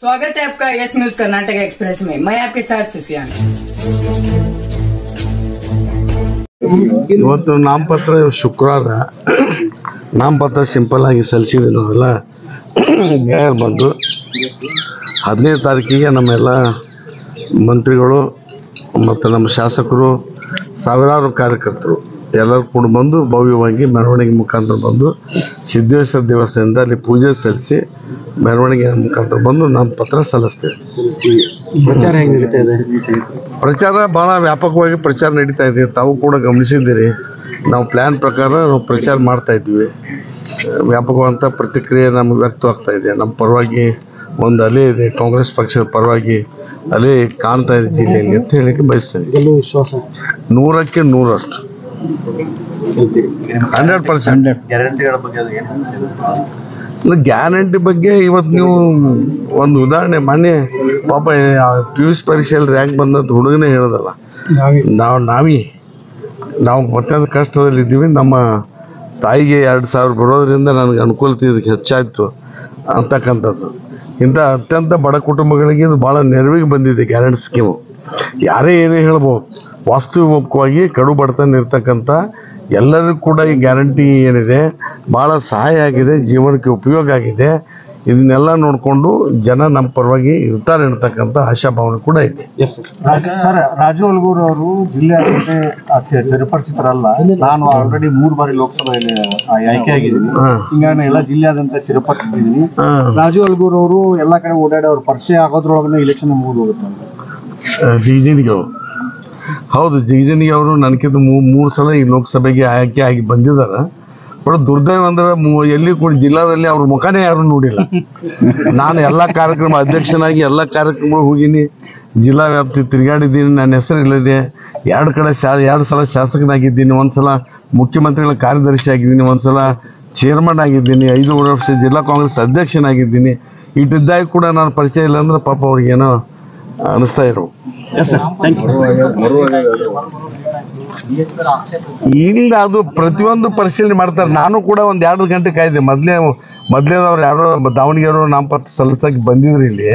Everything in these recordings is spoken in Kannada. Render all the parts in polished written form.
स्वागत है आपका यस न्यूज कर्नाटक एक्सप्रेस में। मैं आपके साथ सुफियान। ಇವತ್ತು ನಾಮಪತ್ರ ಶುಕ್ರವಾರ ನಾಮಪತ್ರ ಸಿಂಪಲ್ ಆಗಿ ಸಲ್ಲಿಸಿದ್ವಿ ನಾವೆಲ್ಲ ಗೆಳೆಯರು ಬಂದು 15ನೇ ತಾರೀಕಿಗೆ ನಮ್ಮೆಲ್ಲ ಮಂತ್ರಿಗಳು ಮತ್ತು ನಮ್ಮ ಶಾಸಕರು ಸಾವಿರಾರು ಕಾರ್ಯಕರ್ತರು ಎಲ್ಲರೂ ಕೂಡ ಬಂದು ಭವ್ಯವಾಗಿ ಮೆರವಣಿಗೆ ಮುಖಾಂತರ ಬಂದು ಸಿದ್ದೇಶ್ವರ ದೇವಸ್ಥಾನದಿಂದ ಅಲ್ಲಿ ಪೂಜೆ ಸಲ್ಲಿಸಿ ಮೆರವಣಿಗೆ ಮುಖಾಂತರ ಬಂದು ನಾಮಪತ್ರ ಸಲ್ಲಿಸ್ತೀವಿ. ಪ್ರಚಾರ ಹೆಂಗೆ ನಡೀತಾ ಇದೆ? ಪ್ರಚಾರ ಭಾಳ ವ್ಯಾಪಕವಾಗಿ ಪ್ರಚಾರ ನಡೀತಾ ಇದೆ. ತಾವು ಕೂಡ ಗಮನಿಸಿದ್ದೀರಿ. ನಾವು ಪ್ಲ್ಯಾನ್ ಪ್ರಕಾರ ನಾವು ಪ್ರಚಾರ ಮಾಡ್ತಾ ಇದ್ವಿ. ವ್ಯಾಪಕವಾದಂಥ ಪ್ರತಿಕ್ರಿಯೆ ನಮಗೆ ವ್ಯಕ್ತವಾಗ್ತಾ ಇದೆ. ನಮ್ಮ ಪರವಾಗಿ ಒಂದು ಅಲೆ ಇದೆ, ಕಾಂಗ್ರೆಸ್ ಪಕ್ಷದ ಪರವಾಗಿ ಅಲೆ ಕಾಣ್ತಾ ಇದೆ ಜಿಲ್ಲೆಯಲ್ಲಿ ಅಂತ ಹೇಳಕ್ಕೆ ಬಯಸ್ತೇನೆ. ಗೆಲ್ಲುವ ವಿಶ್ವಾಸ 100ಕ್ಕೆ 100%. 100%. ಗ್ಯಾರಂಟಿಗಳ ಬಗ್ಗೆ ಗ್ಯಾರಂಟಿ ಬಗ್ಗೆ ಇವತ್ತು ನೀವು ಒಂದು ಉದಾಹರಣೆ, ಮೊನ್ನೆ ಪಾಪ PUC ಪರೀಕ್ಷೆಯಲ್ಲಿ ರ್ಯಾಂಕ್ ಬಂದಂಥ ಹುಡುಗನೇ ಹೇಳೋದಲ್ಲ, ನಾವು ಮತ್ತೊಂದು ಕಷ್ಟದಲ್ಲಿದ್ದೀವಿ, ನಮ್ಮ ತಾಯಿಗೆ 2,000 ಬರೋದ್ರಿಂದ ನನಗೆ ಅನುಕೂಲತೆ ಇದಕ್ಕೆ ಹೆಚ್ಚಾಯಿತು ಅಂತಕ್ಕಂಥದ್ದು. ಇಂಥ ಅತ್ಯಂತ ಬಡ ಕುಟುಂಬಗಳಿಗೆ ಇದು ಭಾಳ ನೆರವಿಗೆ ಬಂದಿದೆ ಗ್ಯಾರಂಟಿ ಸ್ಕೀಮು. ಯಾರೇ ಏನೇ ಹೇಳ್ಬೋದು, ವಾಸ್ತವಿಕವಾಗಿ ಕಡು ಬಡತನ ಇರ್ತಕ್ಕಂಥ ಎಲ್ಲರಿಗೂ ಕೂಡ ಈ ಗ್ಯಾರಂಟಿ ಏನಿದೆ ಭಾಳ ಸಹಾಯ ಆಗಿದೆ, ಜೀವನಕ್ಕೆ ಉಪಯೋಗ ಆಗಿದೆ. ಇದನ್ನೆಲ್ಲ ನೋಡಿಕೊಂಡು ಜನ ನಮ್ಮ ಪರವಾಗಿ ಇರ್ತಾರೆ ಅಂತಕ್ಕಂಥ ಆಶಾಭಾವನೆ ಕೂಡ ಇದೆ. ಸರ್, ರಾಜು ಅಲ್ಗೂರ್ ಅವರು ಜಿಲ್ಲೆಯಾದ್ಯಂತ ಚಿರಪರಿಚಿತರಲ್ಲ. ನಾನು ಆಲ್ರೆಡಿ 3 ಬಾರಿ ಲೋಕಸಭೆಯಲ್ಲಿ ಆಯ್ಕೆ ಆಗಿದ್ದೀನಿ. ಹಿಂಗಾಗಿ ಎಲ್ಲ ಜಿಲ್ಲೆಯಾದ್ಯಂತ ಚಿರಪರಿಚಿತಿದ್ದೀನಿ. ರಾಜು ಅಲ್ಗೂರ್ ಅವರು ಎಲ್ಲ ಕಡೆ ಓಡಾಡಿ ಅವ್ರ ಪರಿಚಯ ಆಗೋದ್ರೊಳಗನೆ ಇಲೆಕ್ಷನ್ ಮುಗಿದು ಹೋಗುತ್ತೆ. ಜಿಗಜಿಣಿಗೆ ಅವರು ಹೌದು, ಜಿಗಜಿಣಿಗೆ ಅವರು ನನಗಿಂತ 3 ಸಲ ಈ ಲೋಕಸಭೆಗೆ ಆಯ್ಕೆ ಆಗಿ ಬಂದಿದ್ದಾರೆ. ಬಟ್ ದುರ್ದೈವ ಅಂದ್ರೆ ಎಲ್ಲಿ ಕೂಡ ಜಿಲ್ಲಾದಲ್ಲಿ ಅವ್ರ ಮುಖನೇ ಯಾರು ನೋಡಿಲ್ಲ. ನಾನು ಎಲ್ಲ ಕಾರ್ಯಕ್ರಮ ಅಧ್ಯಕ್ಷನಾಗಿ ಎಲ್ಲ ಕಾರ್ಯಕ್ರಮಗಳು ಹೋಗಿನಿ, ಜಿಲ್ಲಾ ವ್ಯಾಪ್ತಿ ತಿರುಗಾಡಿದ್ದೀನಿ. ನನ್ನ ಹೆಸರು ಇಲ್ಲದೆ 2 ಸಲ ಶಾಸಕನಾಗಿದ್ದೀನಿ, 1 ಸಲ ಮುಖ್ಯಮಂತ್ರಿಗಳ ಕಾರ್ಯದರ್ಶಿ ಆಗಿದ್ದೀನಿ, 1 ಸಲ ಚೇರ್ಮನ್ ಆಗಿದ್ದೀನಿ, 5 ವರ್ಷ ಜಿಲ್ಲಾ ಕಾಂಗ್ರೆಸ್ ಅಧ್ಯಕ್ಷನಾಗಿದ್ದೀನಿ. ಇಟ್ಟಿದ್ದಾಗ ಕೂಡ ನಾನು ಪರಿಚಯ ಇಲ್ಲ ಅಂದ್ರೆ ಪಾಪ ಅವ್ರಿಗೇನೋ ಅನಿಸ್ತಾ ಇರೋ. ಇಲ್ಲ, ಅದು ಪ್ರತಿಯೊಂದು ಪರಿಶೀಲನೆ ಮಾಡ್ತಾರೆ. ನಾನು ಕೂಡ ಒಂದು 2 ಗಂಟೆ ಕಾಯ್ದೆ. ಮೊದಲೇನವ್ರು ಯಾರೋ ದಾವಣಗೆರೆ ನಾಮಪತ್ರ ಸಲ್ಲಿಸಕ್ಕೆ ಬಂದಿದ್ರು ಇಲ್ಲಿ,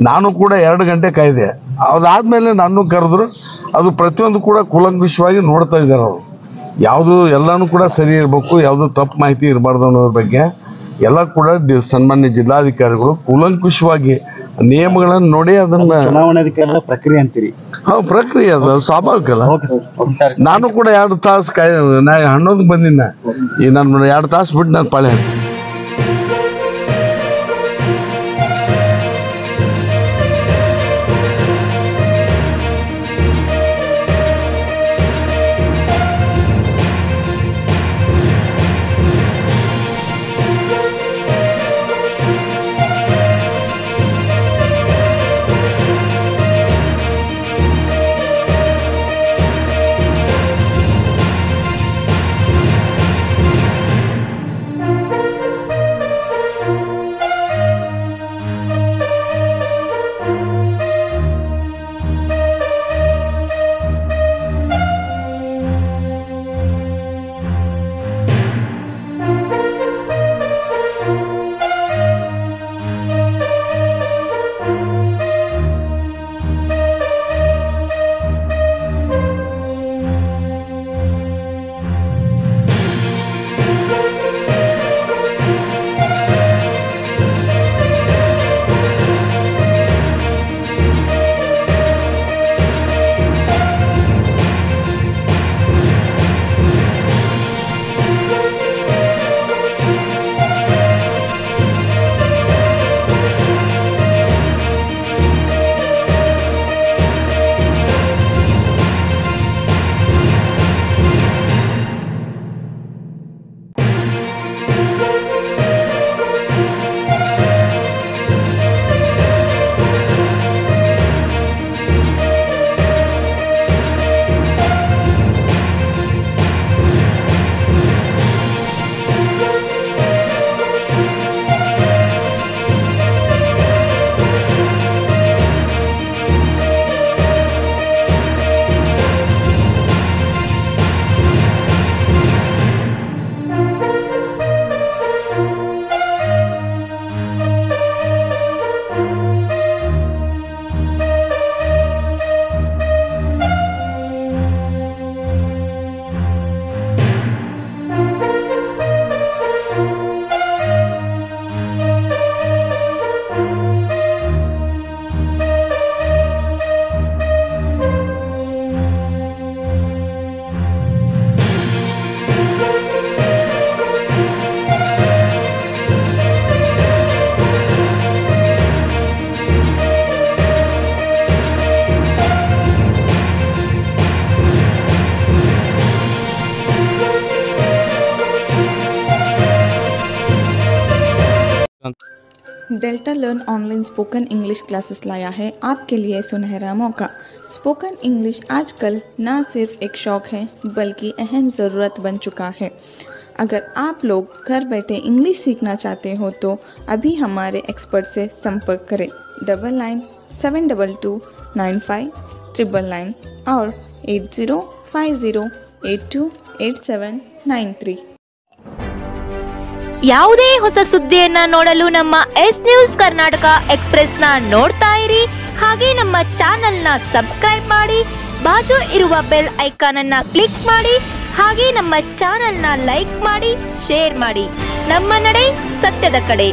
ನಾನು ಕೂಡ 2 ಗಂಟೆ ಕಾಯ್ದೆ. ಅದಾದ್ಮೇಲೆ ನಾನು ಕರೆದ್ರು. ಅದು ಪ್ರತಿಯೊಂದು ಕೂಡ ಕೂಲಂಕುಷವಾಗಿ ನೋಡ್ತಾ ಇದ್ದಾರೆ ಅವರು. ಯಾವುದು ಎಲ್ಲನೂ ಕೂಡ ಸರಿ ಇರಬೇಕು, ಯಾವುದು ತಪ್ಪು ಮಾಹಿತಿ ಇರಬಾರ್ದು ಅನ್ನೋದ್ರ ಬಗ್ಗೆ ಎಲ್ಲ ಕೂಡ ಸನ್ಮಾನ್ಯ ಜಿಲ್ಲಾಧಿಕಾರಿಗಳು ಕೂಲಂಕುಷವಾಗಿ ನಿಯಮಗಳನ್ನು ನೋಡಿ ಅದನ್ನ ಚುನಾವಣಾಧಿಕಾರದ ಪ್ರಕ್ರಿಯೆ ಅಂತೀರಿ? ಹೌದು, ಪ್ರಕ್ರಿಯೆ ಅದು ಸ್ವಾಭಾವಿಕ ಅಲ್ಲ. ನಾನು ಕೂಡ 2 ತಾಸು ನಾ 11ಕ್ಕೆ ಬಂದಿನ, ಈ ನಾನು 2 ತಾಸು ಬಿಟ್ಟು ನಾನು ಪಾಳೆ ಹಾಕ್ತೀನಿ. Delta learn online spoken English classes लाया है आपके लिए सुनहरा मौका। स्पोकन इंग्लिश आजकल न सिर्फ एक शौक है बल्कि अहम ज़रूरत बन चुका है। अगर आप लोग घर बैठे इंग्लिश सीखना चाहते हो तो अभी हमारे एक्सपर्ट से संपर्क करें 9972295999 और 8050828793। ಯಾವುದೇ ಹೊಸ ಸುದ್ದಿಯನ್ನ ನೋಡಲು ನಮ್ಮ ಎಸ್ ನ್ಯೂಸ್ ಕರ್ನಾಟಕ ಎಕ್ಸ್‌ಪ್ರೆಸ್ ನ ನೋಡ್ತಾ ಇರಿ, ಹಾಗೆ ನಮ್ಮ ಚಾನೆಲ್ ನ ಸಬ್ಸ್ಕ್ರೈಬ್ ಮಾಡಿ, ಬಾಜು ಇರುವ ಬೆಲ್ ಐಕಾನ್ ಅನ್ನ ಕ್ಲಿಕ್ ಮಾಡಿ, ಹಾಗೆ ನಮ್ಮ ಚಾನೆಲ್ ನ ಲೈಕ್ ಮಾಡಿ, ಶೇರ್ ಮಾಡಿ. ನಮ್ಮ ನಡೆ ಸತ್ಯದ ಕಡೆ.